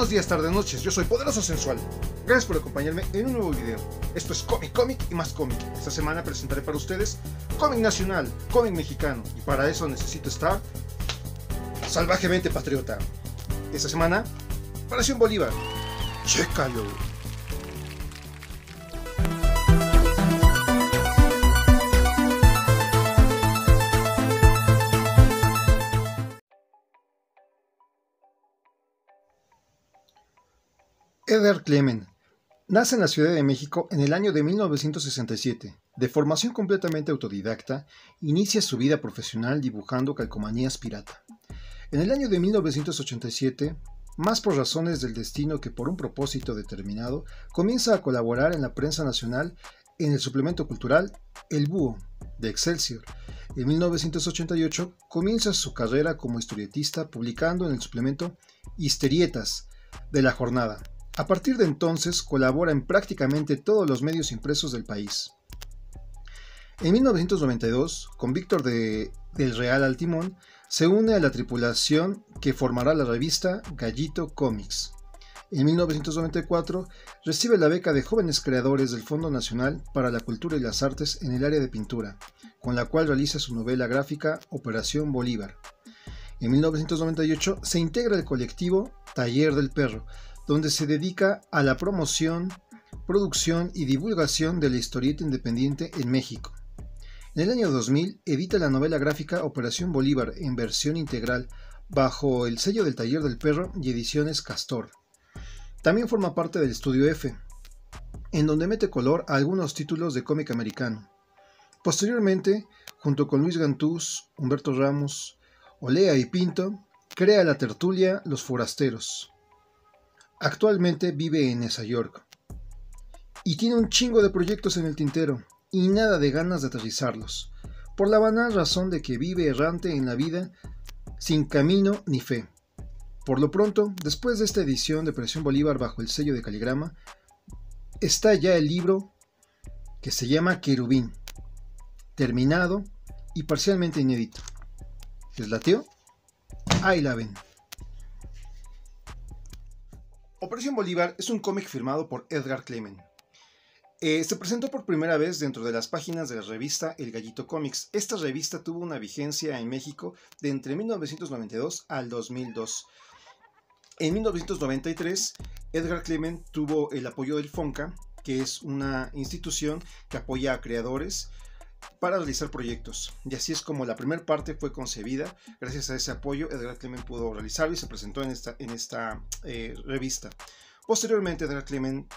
Buenos días, tardes, noches, yo soy Poderoso Sensual. Gracias por acompañarme en un nuevo video. Esto es cómic y más cómic. Esta semana presentaré para ustedes cómic nacional, cómic mexicano, y para eso necesito estar salvajemente patriota. Esta semana, Operación Bolívar. Chécalo. Edgar Clement nace en la Ciudad de México en el año de 1967. De formación completamente autodidacta, inicia su vida profesional dibujando calcomanías pirata. En el año de 1987, más por razones del destino que por un propósito determinado, comienza a colaborar en la prensa nacional en el suplemento cultural El Búho, de Excelsior. En 1988 comienza su carrera como historietista publicando en el suplemento Historietas de La Jornada. A partir de entonces colabora en prácticamente todos los medios impresos del país. En 1992, con Víctor del Real al timón, se une a la tripulación que formará la revista Gallito Comics. En 1994 recibe la beca de jóvenes creadores del Fondo Nacional para la Cultura y las Artes en el área de pintura, con la cual realiza su novela gráfica Operación Bolívar. En 1998 se integra al colectivo Taller del Perro, donde se dedica a la promoción, producción y divulgación de la historieta independiente en México. En el año 2000 edita la novela gráfica Operación Bolívar en versión integral bajo el sello del Taller del Perro y Ediciones Castor. También forma parte del Estudio F, en donde mete color a algunos títulos de cómic americano. Posteriormente, junto con Luis Gantús, Humberto Ramos, Olea y Pinto, crea la tertulia Los Forasteros. Actualmente vive en Nueva York y tiene un chingo de proyectos en el tintero y nada de ganas de aterrizarlos, por la banal razón de que vive errante en la vida sin camino ni fe. Por lo pronto, después de esta edición de Operación Bolívar bajo el sello de Caligrama, está ya el libro que se llama Querubín, terminado y parcialmente inédito. ¿Les latió? Ahí la ven. Operación Bolívar es un cómic firmado por Edgar Clement. Se presentó por primera vez dentro de las páginas de la revista El Gallito Comics. Esta revista tuvo una vigencia en México de entre 1992 al 2002. En 1993, Edgar Clement tuvo el apoyo del FONCA, que es una institución que apoya a creadores para realizar proyectos, y así es como la primera parte fue concebida. Gracias a ese apoyo, Edgar Clement pudo realizarlo y se presentó en esta revista. Posteriormente, Edgar Clement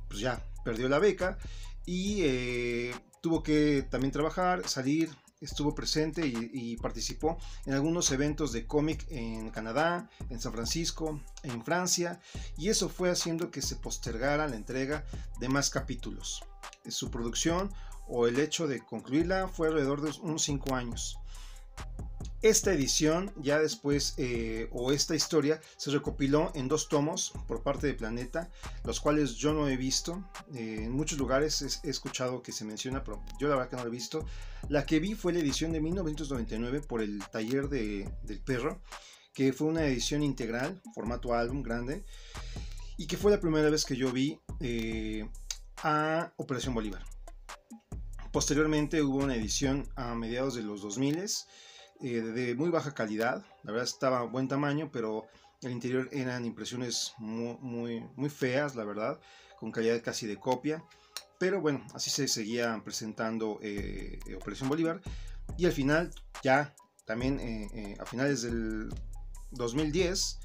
pues ya perdió la beca y tuvo que también trabajar, salir, estuvo presente y participó en algunos eventos de cómic en Canadá, en San Francisco, en Francia, y eso fue haciendo que se postergara la entrega de más capítulos. Su producción o el hecho de concluirla fue alrededor de unos 5 años. Esta edición ya después, o esta historia, se recopiló en 2 tomos por parte de Planeta, los cuales yo no he visto. En muchos lugares he escuchado que se menciona, pero yo la verdad que no lo he visto. La que vi fue la edición de 1999 por el Taller del Perro, que fue una edición integral, formato álbum grande, y que fue la primera vez que yo vi a Operación Bolívar. Posteriormente hubo una edición a mediados de los 2000 de muy baja calidad. La verdad estaba a buen tamaño, pero el interior eran impresiones muy feas, la verdad, con calidad casi de copia. Pero bueno, así se seguía presentando Operación Bolívar, y al final, ya también a finales del 2010,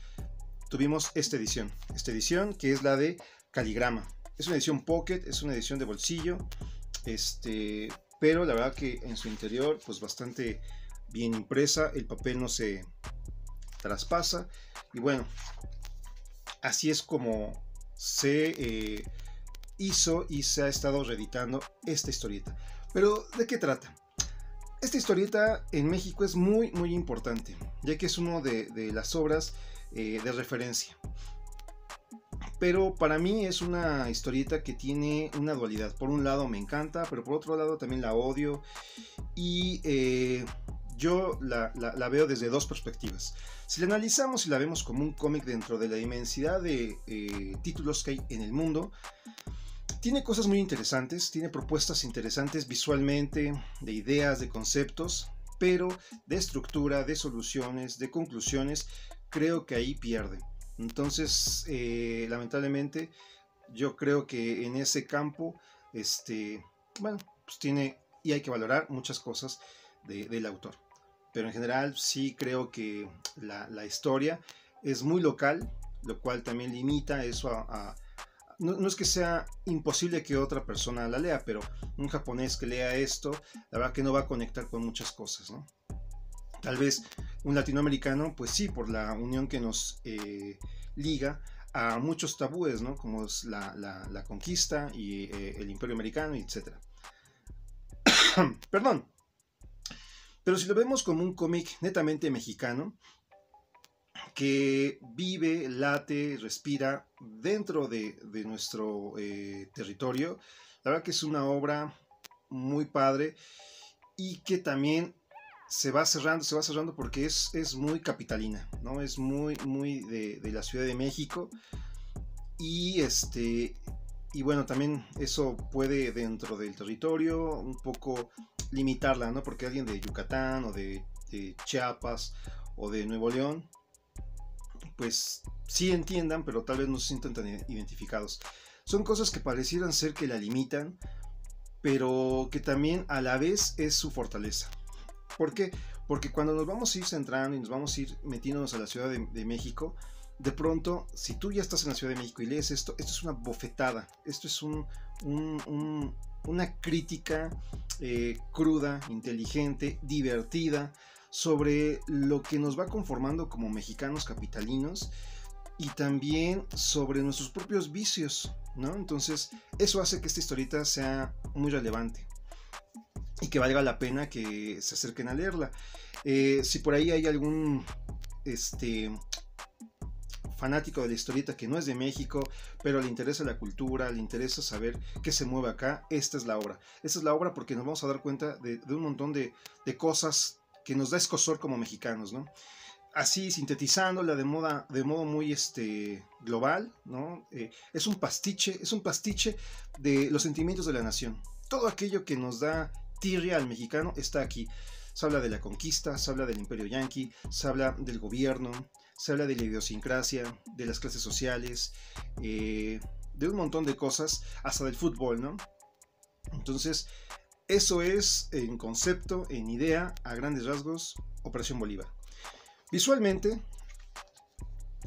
tuvimos esta edición que es la de Caligrama. Es una edición pocket, es una edición de bolsillo, pero la verdad que en su interior pues bastante bien impresa, el papel no se traspasa, y bueno, así es como se hizo y se ha estado reeditando esta historieta. Pero ¿de qué trata? Esta historieta en México es muy importante, ya que es una de las obras de referencia. Pero para mí es una historieta que tiene una dualidad. Por un lado me encanta, pero por otro lado también la odio. Y yo la veo desde dos perspectivas. Si la analizamos y la vemos como un cómic dentro de la inmensidad de títulos que hay en el mundo, tiene cosas muy interesantes, tiene propuestas interesantes visualmente, de ideas, de conceptos, pero de estructura, de soluciones, de conclusiones, creo que ahí pierde. Entonces, lamentablemente, yo creo que en ese campo, bueno, pues tiene y hay que valorar muchas cosas del autor. Pero en general sí creo que la historia es muy local, lo cual también limita eso no es que sea imposible que otra persona la lea, pero un japonés que lea esto, la verdad que no va a conectar con muchas cosas, ¿no? Tal vez un latinoamericano, pues sí, por la unión que nos liga a muchos tabúes, ¿no? Como es la conquista y el imperio americano, etc. Perdón. Pero si lo vemos como un cómic netamente mexicano, que vive, late, respira dentro de nuestro territorio, la verdad que es una obra muy padre y que también se va cerrando porque es muy capitalina, ¿no? Es muy de la Ciudad de México y y bueno, también eso puede dentro del territorio un poco limitarla, ¿no? Porque alguien de Yucatán o de Chiapas o de Nuevo León, pues sí entiendan, pero tal vez no se sientan tan identificados. Son cosas que parecieran ser que la limitan, pero que también a la vez es su fortaleza. ¿Por qué? Porque cuando nos vamos a ir centrando y nos vamos a ir metiéndonos a la Ciudad de México, de pronto, si tú ya estás en la Ciudad de México y lees esto es una bofetada, esto es una crítica cruda, inteligente, divertida, sobre lo que nos va conformando como mexicanos capitalinos y también sobre nuestros propios vicios, ¿no? Entonces, eso hace que esta historieta sea muy relevante y que valga la pena que se acerquen a leerla. Si por ahí hay algún fanático de la historieta que no es de México, pero le interesa la cultura, le interesa saber qué se mueve acá, esta es la obra. Esta es la obra porque nos vamos a dar cuenta de un montón de cosas que nos da escozor como mexicanos, ¿no? Así sintetizándola de modo muy global, ¿no? Es un pastiche de los sentimientos de la nación. Todo aquello que nos da tirria al mexicano está aquí. Se habla de la conquista, se habla del imperio yanqui, se habla del gobierno, se habla de la idiosincrasia, de las clases sociales, de un montón de cosas, hasta del fútbol, ¿no? Entonces, eso es en concepto, en idea, a grandes rasgos, Operación Bolívar. Visualmente,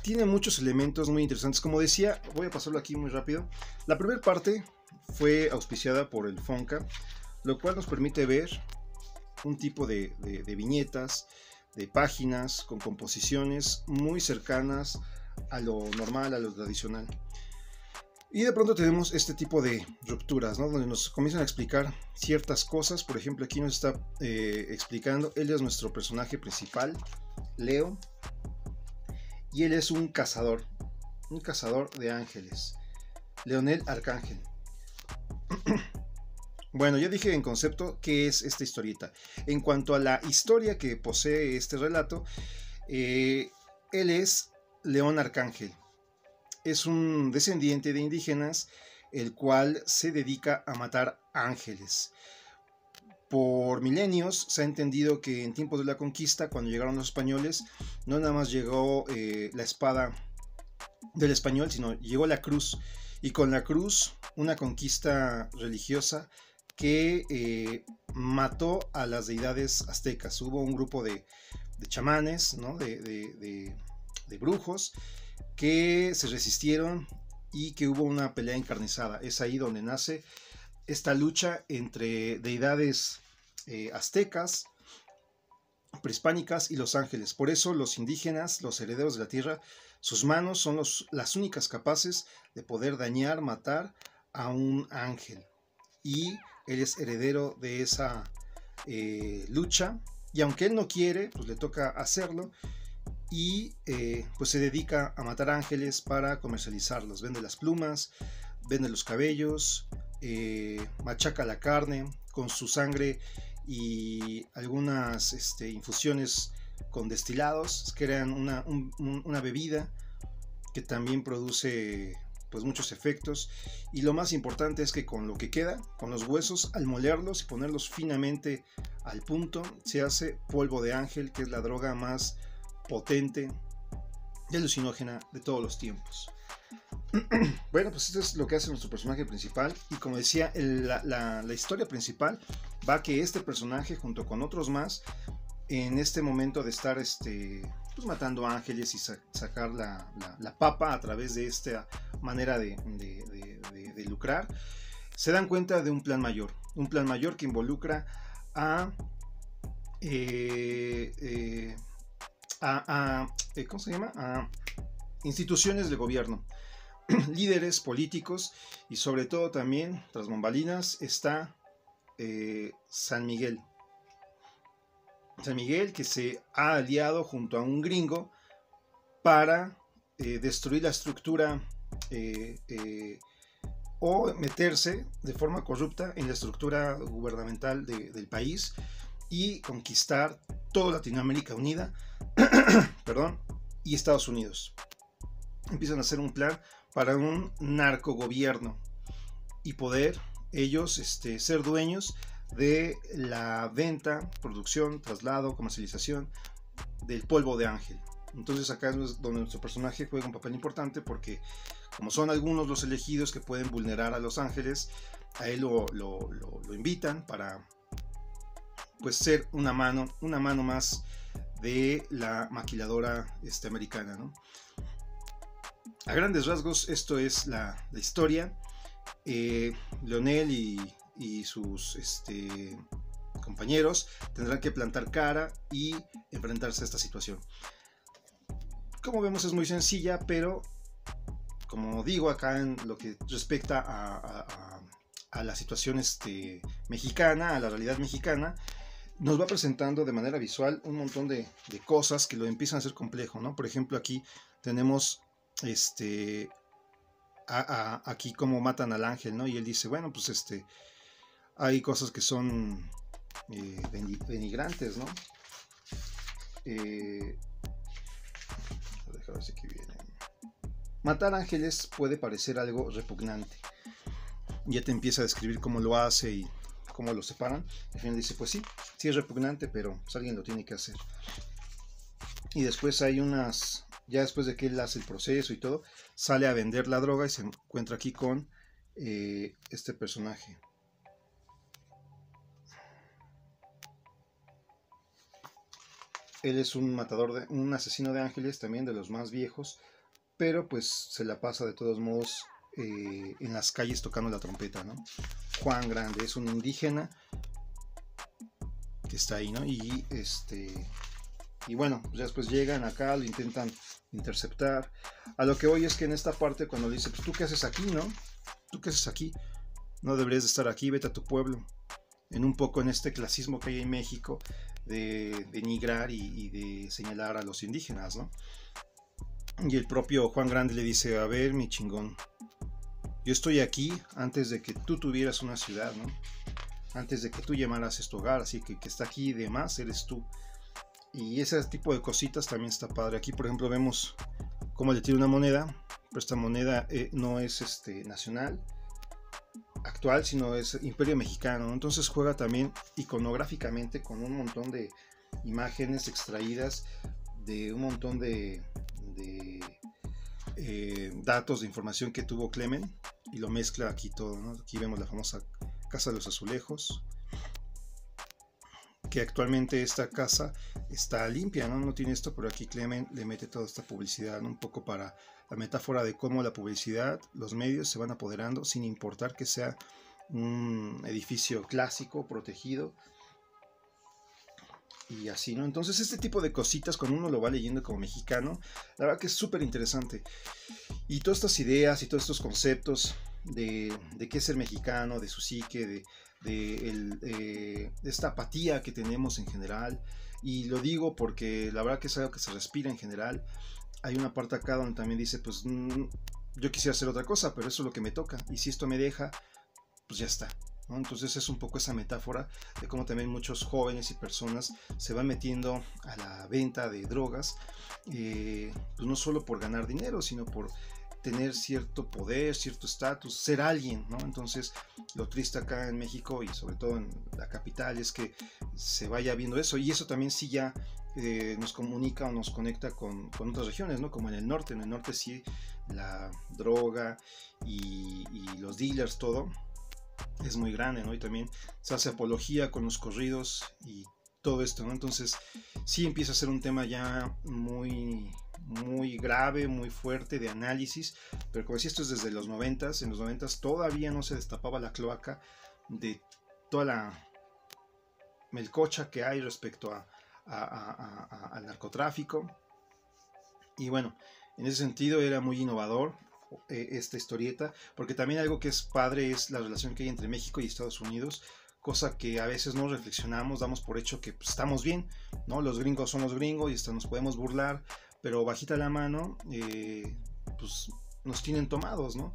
tiene muchos elementos muy interesantes. Como decía, voy a pasarlo aquí muy rápido. La primera parte fue auspiciada por el Fonca, lo cual nos permite ver un tipo de viñetas, de páginas con composiciones muy cercanas a lo normal, a lo tradicional. Y de pronto tenemos este tipo de rupturas, ¿no? Donde nos comienzan a explicar ciertas cosas. Por ejemplo, aquí nos está explicando, él es nuestro personaje principal, Leo, y él es un cazador de ángeles, Leonel Arcángel. Bueno, ya dije en concepto qué es esta historieta. En cuanto a la historia que posee este relato, él es León Arcángel. Es un descendiente de indígenas, el cual se dedica a matar ángeles. Por milenios se ha entendido que en tiempos de la conquista, cuando llegaron los españoles, no nada más llegó la espada del español, sino llegó la cruz. Y con la cruz, una conquista religiosa que mató a las deidades aztecas. Hubo un grupo de chamanes, ¿no? de brujos, que se resistieron y que hubo una pelea encarnizada. Es ahí donde nace esta lucha entre deidades aztecas, prehispánicas y los ángeles. Por eso los indígenas, los herederos de la tierra, sus manos son las únicas capaces de poder dañar, matar a un ángel. Y él es heredero de esa lucha, y aunque él no quiere, pues le toca hacerlo, y pues se dedica a matar ángeles para comercializarlos. Vende las plumas, vende los cabellos, machaca la carne, con su sangre y algunas infusiones con destilados crean una bebida que también produce pues muchos efectos, y lo más importante es que con lo que queda, con los huesos, al molerlos y ponerlos finamente al punto, se hace polvo de ángel, que es la droga más potente y alucinógena de todos los tiempos. Bueno, pues esto es lo que hace nuestro personaje principal, y como decía, la historia principal va que este personaje junto con otros más, en este momento de estar pues matando ángeles y sacar la papa a través de esta manera de lucrar, se dan cuenta de un plan mayor que involucra a ¿cómo se llama? A instituciones de gobierno, líderes políticos, y sobre todo también, tras bambalinas, está San Miguel, que se ha aliado junto a un gringo para destruir la estructura o meterse de forma corrupta en la estructura gubernamental del país y conquistar toda Latinoamérica Unida perdón, y Estados Unidos. Empiezan a hacer un plan para un narcogobierno y poder ellos ser dueños de la venta, producción, traslado, comercialización del polvo de ángel. Entonces acá es donde nuestro personaje juega un papel importante, porque como son algunos los elegidos que pueden vulnerar a los ángeles, a él lo invitan para pues ser una mano más de la maquiladora americana, ¿no? A grandes rasgos esto es la historia. Leonel y sus compañeros tendrán que plantar cara y enfrentarse a esta situación. Como vemos, es muy sencilla, pero como digo, acá en lo que respecta a la situación mexicana, a la realidad mexicana, nos va presentando de manera visual un montón de cosas que lo empiezan a hacer complejo, ¿no? Por ejemplo, aquí tenemos aquí como matan al ángel, ¿no? Y él dice, bueno, pues hay cosas que son denigrantes, ¿no? Déjame ver si aquí viene. Matar ángeles puede parecer algo repugnante. Ya te empieza a describir cómo lo hace y cómo lo separan. Al final dice, pues sí es repugnante, pero pues alguien lo tiene que hacer. Y después hay ya después de que él hace el proceso y todo, sale a vender la droga y se encuentra aquí con este personaje. Él es un matador, un asesino de ángeles, también de los más viejos, pero pues se la pasa de todos modos en las calles tocando la trompeta, ¿no? Juan Grande es un indígena que está ahí, ¿no? Y bueno, ya después llegan acá, lo intentan interceptar. A lo que voy es que en esta parte, cuando le dice, pues tú qué haces aquí, ¿no? ¿Tú qué haces aquí? No deberías de estar aquí, vete a tu pueblo. En un poco en este clasismo que hay en México de denigrar y de señalar a los indígenas, ¿no? Y el propio Juan Grande le dice, a ver, mi chingón, yo estoy aquí antes de que tú tuvieras una ciudad, ¿no? Antes de que tú llamaras esto hogar, así que está aquí de más eres tú. Y ese tipo de cositas también está padre. Aquí, por ejemplo, vemos cómo le tira una moneda, pero esta moneda no es nacional, actual, sino es Imperio Mexicano, ¿no? Entonces juega también iconográficamente con un montón de imágenes extraídas de un montón de datos de información que tuvo Clement, y lo mezcla aquí todo, ¿no? Aquí vemos la famosa Casa de los Azulejos, que actualmente esta casa está limpia, ¿no? No tiene esto, pero aquí Clement le mete toda esta publicidad, ¿no? Un poco para la metáfora de cómo la publicidad, los medios se van apoderando sin importar que sea un edificio clásico, protegido, y así, ¿no? Entonces este tipo de cositas, cuando uno lo va leyendo como mexicano, la verdad que es súper interesante. Y todas estas ideas y todos estos conceptos de qué es ser mexicano, de su psique, de esta apatía que tenemos en general. Y lo digo porque la verdad que es algo que se respira en general. Hay una parte acá donde también dice, pues yo quisiera hacer otra cosa, pero eso es lo que me toca. Y si esto me deja, pues ya está. ¿no? Entonces es un poco esa metáfora de cómo también muchos jóvenes y personas se van metiendo a la venta de drogas, pues no solo por ganar dinero, sino por tener cierto poder, cierto estatus, ser alguien, ¿no? Entonces, lo triste acá en México y sobre todo en la capital es que se vaya viendo eso, y eso también sí ya nos comunica o nos conecta con otras regiones, ¿no? Como en el norte. En el norte sí la droga y los dealers, todo es muy grande, ¿no? Y también se hace apología con los corridos y todo esto, ¿no? Entonces sí empieza a ser un tema ya muy grave, muy fuerte de análisis, pero como decía, esto es desde los 90s. En los 90s todavía no se destapaba la cloaca de toda la melcocha que hay respecto al narcotráfico. Y bueno, en ese sentido era muy innovador esta historieta, porque también algo que es padre es la relación que hay entre México y Estados Unidos, cosa que a veces no reflexionamos, damos por hecho que pues, estamos bien, ¿no? Los gringos son los gringos y hasta nos podemos burlar, pero bajita la mano, pues nos tienen tomados, ¿no?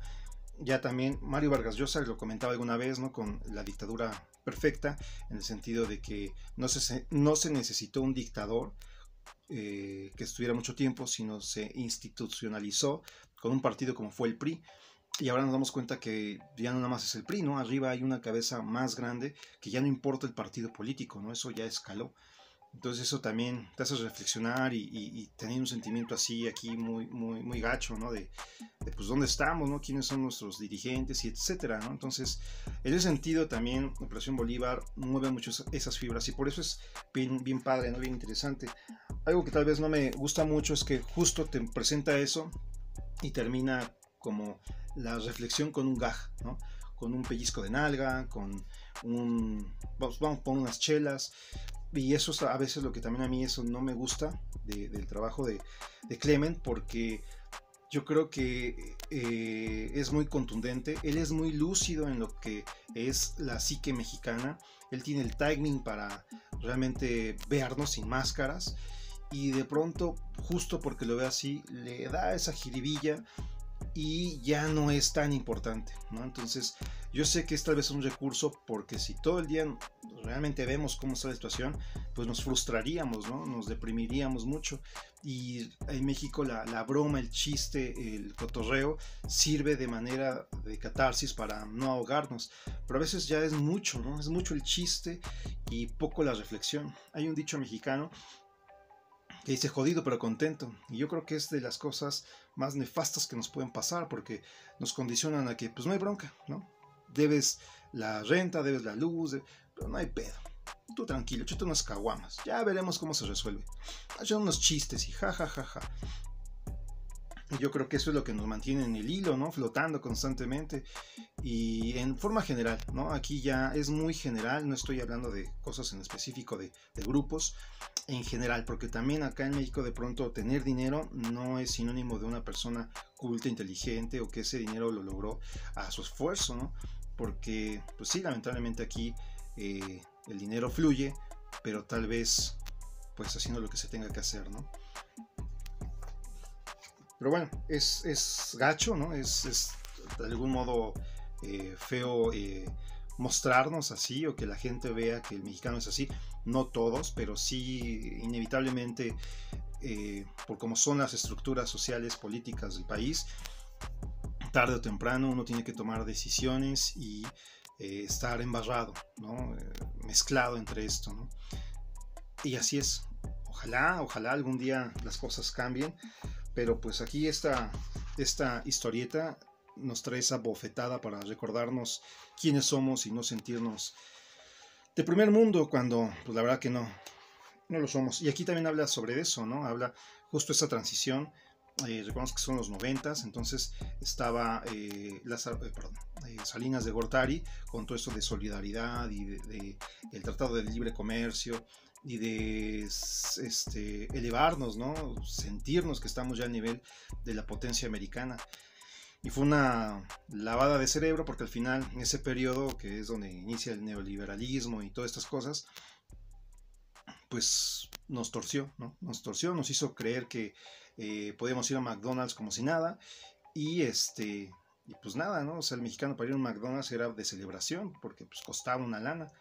Ya también Mario Vargas Llosa lo comentaba alguna vez, ¿no? Con la dictadura perfecta, en el sentido de que no se necesitó un dictador que estuviera mucho tiempo, sino se institucionalizó con un partido como fue el PRI. Y ahora nos damos cuenta que ya no nada más es el PRI, ¿no? Arriba hay una cabeza más grande que ya no importa el partido político, ¿no? Eso ya escaló. Entonces eso también te hace reflexionar y tener un sentimiento así aquí muy gacho, ¿no? De pues dónde estamos, ¿no? Quiénes son nuestros dirigentes y etcétera, ¿no? Entonces, en ese sentido también Operación Bolívar mueve mucho esas fibras y por eso es bien padre, ¿no? Bien interesante. Algo que tal vez no me gusta mucho es que justo te presenta eso y termina como la reflexión con un gag, ¿no? Con un pellizco de nalga, con vamos por unas chelas. Y eso es a veces lo que también a mí eso no me gusta del trabajo de Clement, porque yo creo que es muy contundente, él es muy lúcido en lo que es la psique mexicana, él tiene el timing para realmente vernos sin máscaras, y de pronto, justo porque lo ve así, le da esa jiribilla y ya no es tan importante, ¿no? Entonces yo sé que es tal vez un recurso, porque si todo el día realmente vemos cómo está la situación, pues nos frustraríamos, ¿no? Nos deprimiríamos mucho, y en México la broma, el chiste, el cotorreo sirve de manera de catarsis para no ahogarnos, pero a veces ya es mucho, ¿no? Es mucho el chiste y poco la reflexión. Hay un dicho mexicano que dice jodido pero contento, y yo creo que es de las cosas más nefastas que nos pueden pasar, porque nos condicionan a que pues no hay bronca, ¿no? Debes la renta, debes la luz, pero no hay pedo, tú tranquilo, échate unas caguamas, ya veremos cómo se resuelve, hacen unos chistes y ja. Y yo creo que eso es lo que nos mantiene en el hilo, ¿no? Flotando constantemente y en forma general, ¿no? Aquí ya es muy general, no estoy hablando de cosas en específico de grupos, en general, porque también acá en México de pronto tener dinero no es sinónimo de una persona culta, inteligente, o que ese dinero lo logró a su esfuerzo, ¿no? Porque, pues sí, lamentablemente aquí el dinero fluye, pero tal vez pues haciendo lo que se tenga que hacer, ¿no? Pero bueno, es gacho, ¿no? Es de algún modo feo mostrarnos así, o que la gente vea que el mexicano es así. No todos, pero sí inevitablemente, por cómo son las estructuras sociales, políticas del país, tarde o temprano uno tiene que tomar decisiones y estar embarrado, ¿no? Mezclado entre esto, ¿no? Y así es. Ojalá algún día las cosas cambien, pero pues aquí esta historieta nos trae esa bofetada para recordarnos quiénes somos y no sentirnos de primer mundo cuando pues la verdad que no lo somos. Y aquí también habla sobre eso, ¿no? Habla justo esa transición. Recordemos que son los 90s, entonces estaba Salinas de Gortari con todo esto de solidaridad y el Tratado de Libre Comercio, y de elevarnos, ¿no? Sentirnos que estamos ya a nivel de la potencia americana. Y fue una lavada de cerebro, porque al final, en ese periodo que es donde inicia el neoliberalismo y todas estas cosas, pues nos torció, ¿no? Nos hizo creer que podíamos ir a McDonald's como si nada, y y pues nada, ¿no? O sea, el mexicano para ir a un McDonald's era de celebración porque pues costaba una lana.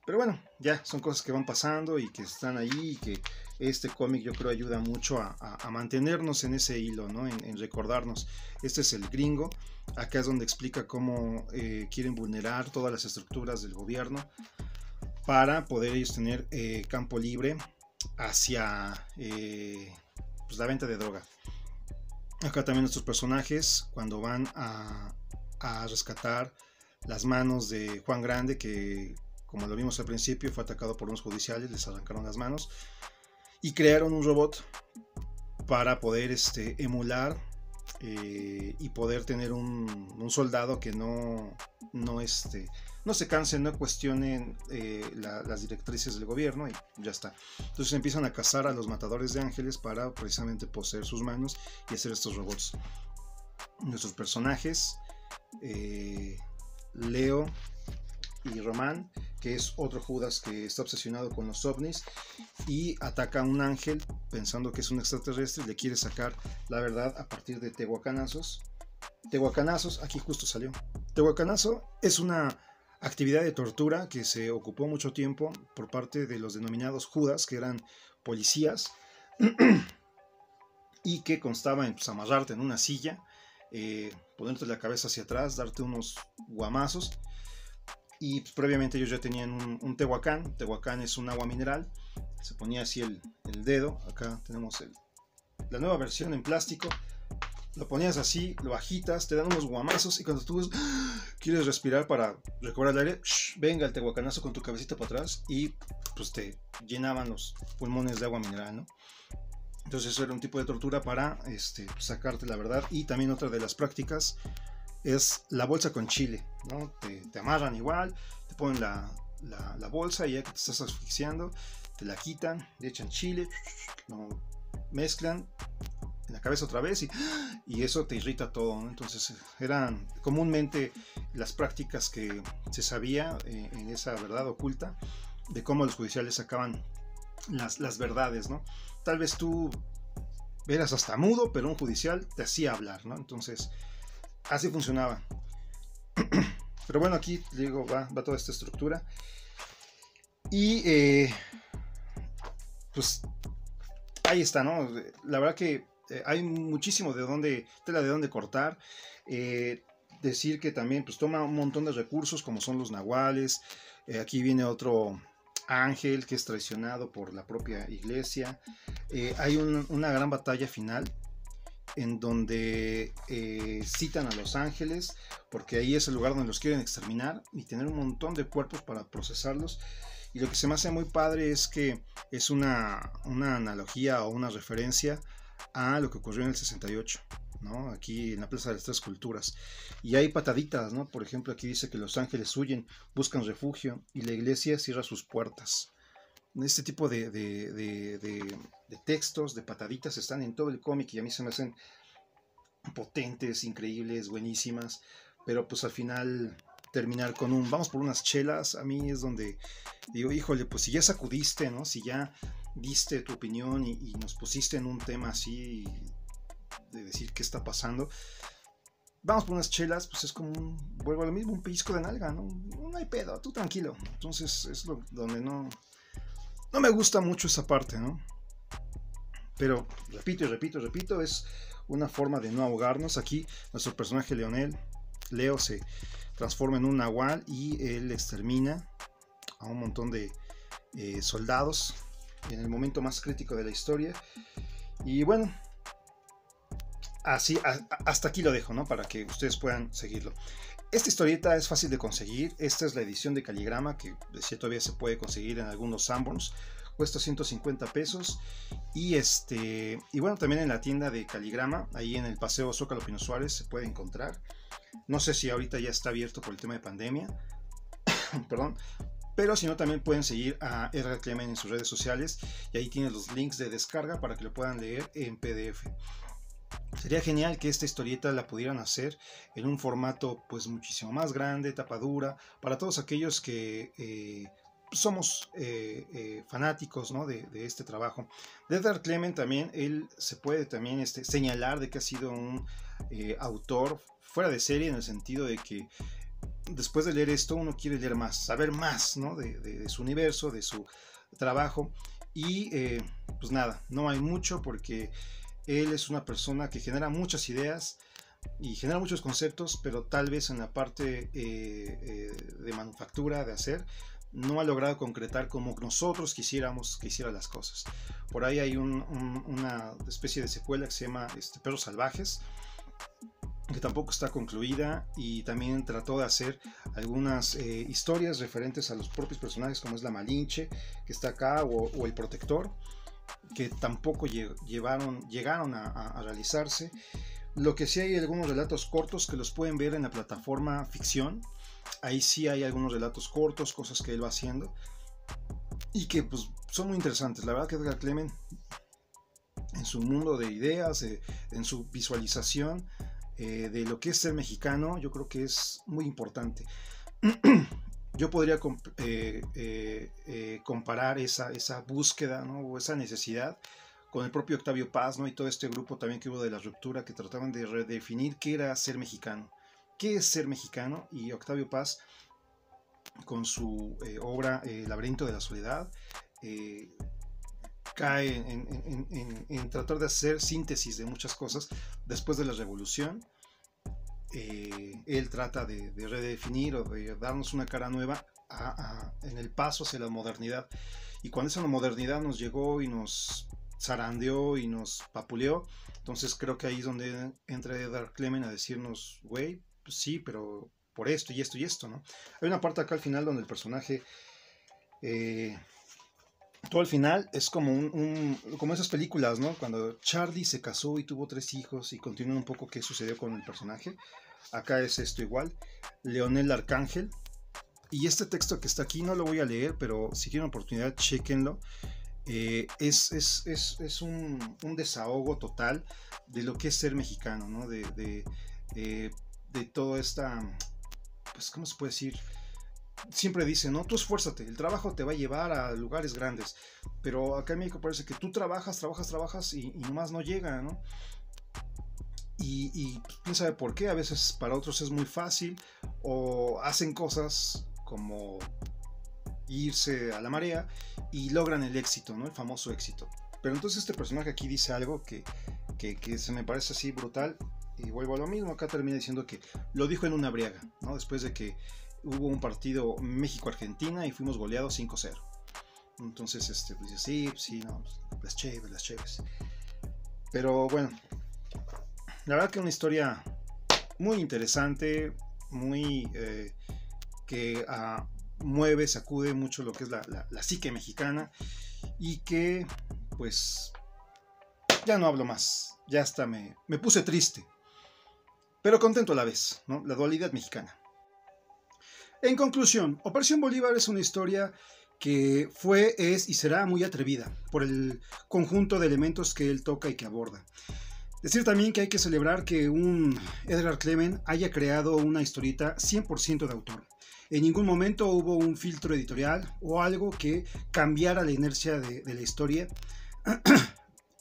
Pero bueno, ya son cosas que van pasando y que están ahí y que este cómic yo creo ayuda mucho a mantenernos en ese hilo, ¿no? En recordarnos. Este es el gringo. Acá es donde explica cómo quieren vulnerar todas las estructuras del gobierno para poder ellos tener campo libre hacia pues la venta de droga. Acá también nuestros personajes cuando van a rescatar las manos de Juan Grande, que como lo vimos al principio fue atacado por unos judiciales, les arrancaron las manos y crearon un robot para poder emular y poder tener un soldado que no se cansen, no cuestionen las directrices del gobierno y ya está. Entonces empiezan a cazar a los matadores de ángeles para precisamente poseer sus manos y hacer estos robots. Nuestros personajes, Leo y Román, que es otro Judas que está obsesionado con los ovnis y ataca a un ángel pensando que es un extraterrestre y le quiere sacar la verdad a partir de tehuacanazos. Tehuacanazos, aquí justo salió. Tehuacanazo es una actividad de tortura que se ocupó mucho tiempo por parte de los denominados Judas, que eran policías, y que constaba en pues, amarrarte en una silla, ponerte la cabeza hacia atrás, darte unos guamazos. Y pues, previamente ellos ya tenían un tehuacán. Tehuacán es un agua mineral. Se ponía así el dedo. Acá tenemos la nueva versión en plástico. Lo ponías así, lo agitas, te dan unos guamazos y cuando tú quieres respirar para recobrar el aire, venga el tehuacanazo con tu cabecita para atrás y pues te llenaban los pulmones de agua mineral, ¿no? Entonces eso era un tipo de tortura para sacarte la verdad. Y también otra de las prácticas es la bolsa con chile, ¿no? Te amarran igual, te ponen la bolsa y ya que te estás asfixiando, te la quitan, le echan chile, lo mezclan en la cabeza otra vez y eso te irrita todo, ¿no? Entonces eran comúnmente las prácticas que se sabía en esa verdad oculta de cómo los judiciales sacaban las verdades, ¿no? Tal vez tú eras hasta mudo, pero un judicial te hacía hablar, ¿no? Entonces así funcionaba. Pero bueno, aquí digo, va toda esta estructura. Y pues ahí está, ¿no? La verdad que hay muchísimo tela de dónde cortar. Decir que también pues toma un montón de recursos como son los nahuales. Aquí viene otro ángel que es traicionado por la propia iglesia. Hay una gran batalla final en donde citan a los ángeles porque ahí es el lugar donde los quieren exterminar y tener un montón de cuerpos para procesarlos. Y lo que se me hace muy padre es que es una analogía o una referencia a lo que ocurrió en el 68, ¿no? Aquí en la Plaza de las Tres Culturas. Y hay pataditas, ¿no? Por ejemplo, aquí dice que los ángeles huyen, buscan refugio y la iglesia cierra sus puertas. Este tipo de textos, de pataditas, están en todo el cómic y a mí se me hacen potentes, increíbles, buenísimas. Pero pues al final terminar con un vamos por unas chelas, a mí es donde digo, híjole, pues si ya sacudiste, ¿no? Si ya diste tu opinión y nos pusiste en un tema así de decir qué está pasando, vamos por unas chelas, pues es como vuelvo a lo mismo, un pellizco de nalga, ¿no? No hay pedo, tú tranquilo. Entonces es donde no me gusta mucho esa parte, ¿no? Pero repito y repito, es una forma de no ahogarnos. Aquí nuestro personaje Leo se transforma en un nahual y él extermina a un montón de soldados en el momento más crítico de la historia. Y bueno, así hasta aquí lo dejo, ¿no? Para que ustedes puedan seguirlo. Esta historieta es fácil de conseguir. Esta es la edición de Caligrama, que decía todavía se puede conseguir en algunos Sanborns. Cuesta 150 pesos. Y bueno, también en la tienda de Caligrama, ahí en el Paseo Zócalo Pino Suárez, se puede encontrar. No sé si ahorita ya está abierto por el tema de pandemia. Perdón. Pero si no, también pueden seguir a Edgar Clemen en sus redes sociales. Y ahí tienen los links de descarga para que lo puedan leer en PDF. Sería genial que esta historieta la pudieran hacer en un formato pues muchísimo más grande, tapa dura, para todos aquellos que somos fanáticos, ¿no? de este trabajo. De Edgar Clement también, él se puede también señalar de que ha sido un autor fuera de serie, en el sentido de que después de leer esto uno quiere leer más, saber más, ¿no? de su universo, de su trabajo. Y pues nada, no hay mucho, porque él es una persona que genera muchas ideas y genera muchos conceptos, pero tal vez en la parte de manufactura, de hacer, no ha logrado concretar como nosotros quisiéramos que hiciera las cosas. Por ahí hay una especie de secuela que se llama Perros Salvajes, que tampoco está concluida, y también trató de hacer algunas historias referentes a los propios personajes, como es la Malinche, que está acá, o el Protector, que tampoco llegaron a realizarse. Lo que sí, hay algunos relatos cortos que los pueden ver en la plataforma Ficción. Ahí sí hay algunos relatos cortos, cosas que él va haciendo, y que pues son muy interesantes. La verdad que Edgar Clement, en su mundo de ideas, en su visualización de lo que es ser mexicano, yo creo que es muy importante. Yo podría comparar esa búsqueda, ¿no? O esa necesidad con el propio Octavio Paz, ¿no? Y todo este grupo también que hubo de La Ruptura, que trataban de redefinir qué era ser mexicano, qué es ser mexicano. Y Octavio Paz, con su obra Laberinto de la Soledad, cae en tratar de hacer síntesis de muchas cosas después de la revolución. Él trata de redefinir o de darnos una cara nueva en el paso hacia la modernidad. Y cuando esa modernidad nos llegó y nos zarandeó y nos papuleó, entonces creo que ahí es donde entra Edgar Clement a decirnos, güey, pues sí, pero por esto y esto y esto, ¿no? Hay una parte acá al final donde el personaje, todo al final es como como esas películas, ¿no? Cuando Charlie se casó y tuvo 3 hijos, y continúa un poco qué sucedió con el personaje. Acá es esto igual, Leonel Arcángel. Y este texto que está aquí no lo voy a leer, pero si tienen oportunidad, chéquenlo. Es un desahogo total de lo que es ser mexicano, ¿no? De toda esta, pues, ¿cómo se puede decir? Siempre dicen, no, tú esfuérzate, el trabajo te va a llevar a lugares grandes. Pero acá en México parece que tú trabajas y nomás no llega, ¿no? Y quién sabe por qué, a veces para otros es muy fácil, o hacen cosas como irse a la marea y logran el éxito, ¿no? El famoso éxito. Pero entonces este personaje aquí dice algo que se me parece así brutal, y vuelvo a lo mismo. Acá termina diciendo que lo dijo en una briaga, ¿no? Después de que hubo un partido México-Argentina y fuimos goleados 5-0. Entonces pues dice, sí, no, las cheves. Pero bueno, la verdad que una historia muy interesante, muy que mueve, sacude mucho lo que es la psique mexicana, y que pues ya no hablo más, ya hasta me puse triste, pero contento a la vez, ¿no? La dualidad mexicana. En conclusión, Operación Bolívar es una historia que fue, es y será muy atrevida por el conjunto de elementos que él toca y que aborda. Decir también que hay que celebrar que un Edgar Clement haya creado una historieta 100% de autor. En ningún momento hubo un filtro editorial o algo que cambiara la inercia de la historia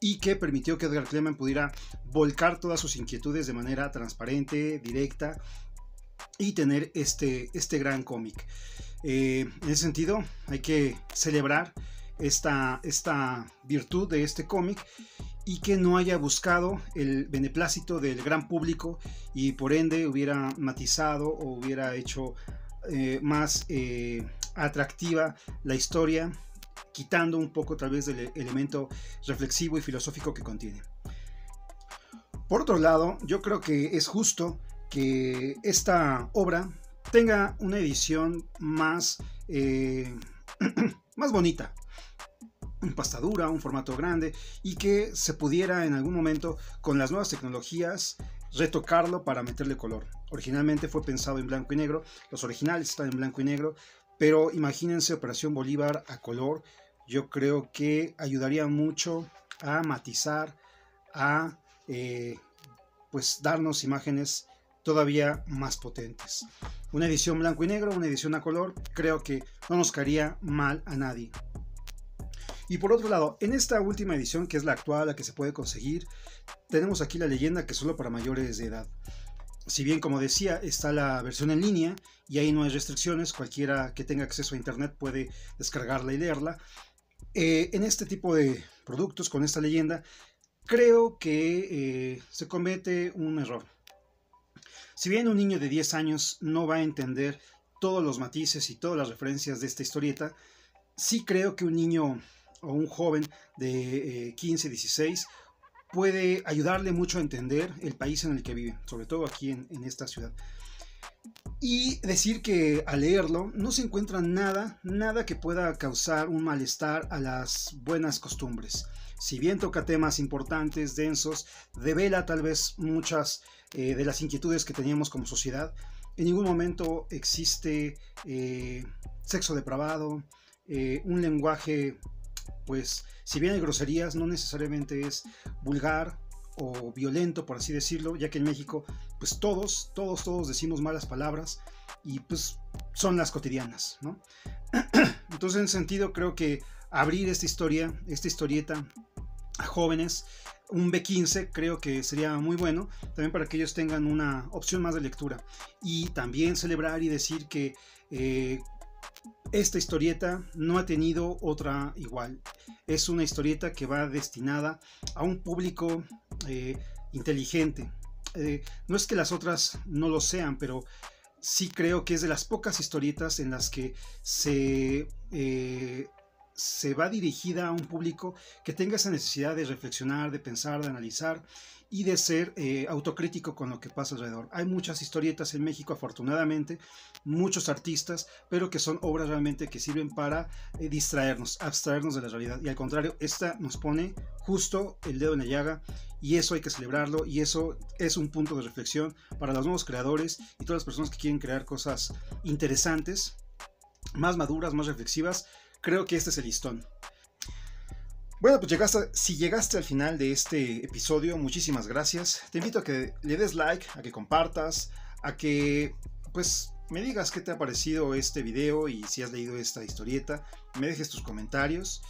y que permitió que Edgar Clement pudiera volcar todas sus inquietudes de manera transparente, directa, y tener este gran cómic. En ese sentido, hay que celebrar esta virtud de este cómic, y que no haya buscado el beneplácito del gran público y por ende hubiera matizado o hubiera hecho más atractiva la historia, quitando un poco tal vez del elemento reflexivo y filosófico que contiene. Por otro lado, yo creo que es justo que esta obra tenga una edición más bonita, en pastadura, un formato grande, y que se pudiera en algún momento con las nuevas tecnologías retocarlo para meterle color. Originalmente fue pensado en blanco y negro, los originales están en blanco y negro, pero imagínense Operación Bolívar a color. Yo creo que ayudaría mucho a matizar, a pues darnos imágenes todavía más potentes. Una edición blanco y negro, una edición a color, creo que no nos caería mal a nadie. Y por otro lado, en esta última edición, que es la actual, la que se puede conseguir, tenemos aquí la leyenda que es solo para mayores de edad. Si bien, como decía, está la versión en línea y ahí no hay restricciones, cualquiera que tenga acceso a internet puede descargarla y leerla. En este tipo de productos con esta leyenda, creo que se comete un error. Si bien un niño de 10 años no va a entender todos los matices y todas las referencias de esta historieta, sí creo que un niño o un joven de 15, 16 puede ayudarle mucho a entender el país en el que vive, sobre todo aquí en esta ciudad. Y decir que al leerlo no se encuentra nada que pueda causar un malestar a las buenas costumbres. Si bien toca temas importantes, densos, devela tal vez muchas de las inquietudes que teníamos como sociedad, en ningún momento existe sexo depravado, un lenguaje, pues si bien hay groserías, no necesariamente es vulgar o violento, por así decirlo, ya que en México pues todos decimos malas palabras y pues son las cotidianas, ¿no? Entonces, en ese sentido, creo que abrir esta historieta a jóvenes, un B15, creo que sería muy bueno, también para que ellos tengan una opción más de lectura. Y también celebrar y decir que esta historieta no ha tenido otra igual. Es una historieta que va destinada a un público inteligente. No es que las otras no lo sean, pero sí creo que es de las pocas historietas en las que se va dirigida a un público que tenga esa necesidad de reflexionar, de pensar, de analizar y de ser autocrítico con lo que pasa alrededor. Hay muchas historietas en México, afortunadamente, muchos artistas, pero que son obras realmente que sirven para distraernos, abstraernos de la realidad. Y al contrario, esta nos pone justo el dedo en la llaga y eso hay que celebrarlo y eso es un punto de reflexión para los nuevos creadores y todas las personas que quieren crear cosas interesantes, más maduras, más reflexivas. Creo que este es el listón. Bueno, pues si llegaste al final de este episodio, muchísimas gracias. Te invito a que le des like, a que compartas, a que pues me digas qué te ha parecido este video y si has leído esta historieta, me dejes tus comentarios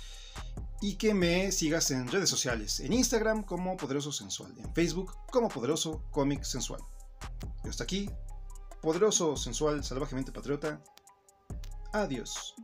y que me sigas en redes sociales, en Instagram como Poderoso Sensual, en Facebook como Poderoso Cómic Sensual. Y hasta aquí, Poderoso Sensual Salvajemente Patriota. Adiós.